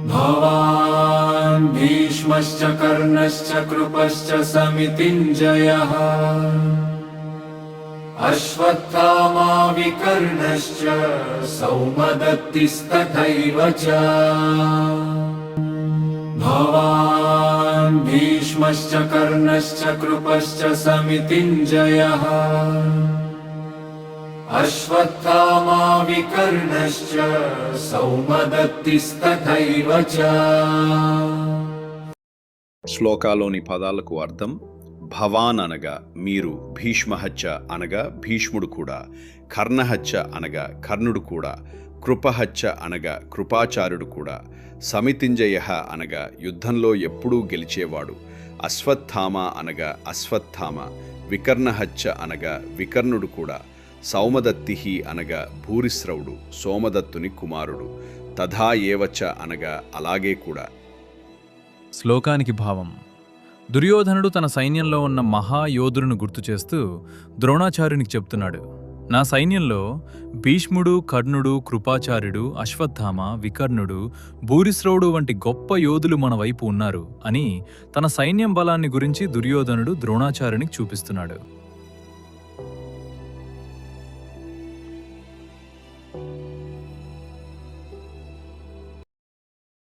भवान् भीष्मश्च कर्णश्च कृपश्च समितिञ्जयः अश्वत्थामा विकर्णश्च सौमदत्तिस्तथैव च। भवान् भीष्मश्च कर्णश्च कृपश्च समितिञ्जयः अश्वत्थामा विकर्णश्च सौमदत्तिस्तथैव च। శ్లోకాలోని పదాలకు అర్థం: భవాన్ అనగా మీరు, భీష్మహచ్చ అనగా భీష్ముడు కూడా, కర్ణహచ్చ అనగా కర్ణుడు కూడా, కృపహచ్చ అనగా కృపాచార్యుడు కూడా, సమితింజయ అనగా యుద్ధంలో ఎప్పుడూ గెలిచేవాడు, అశ్వత్థామ అనగా అశ్వత్థామ, వికర్ణహచ్చ అనగా వికర్ణుడు కూడా, సౌమదత్తి అనగా భూరిశ్రవుడు, సోమదత్తుని కుమారుడు, తథా ఏవచ అనగా అలాగే కూడా. శ్లోకానికి భావం: దుర్యోధనుడు తన సైన్యంలో ఉన్న మహాయోధులను గుర్తు చేస్తూ ద్రోణాచార్యునికి చెప్తున్నాడు, నా సైన్యంలో భీష్ముడు, కర్ణుడు, కృపాచార్యుడు, అశ్వత్థామ, వికర్ణుడు, భూరిశ్రవుడు వంటి గొప్ప యోధులు మన వైపు ఉన్నారు అని తన సైన్యం బలాన్ని గురించి దుర్యోధనుడు ద్రోణాచార్యునికి చూపిస్తున్నాడు.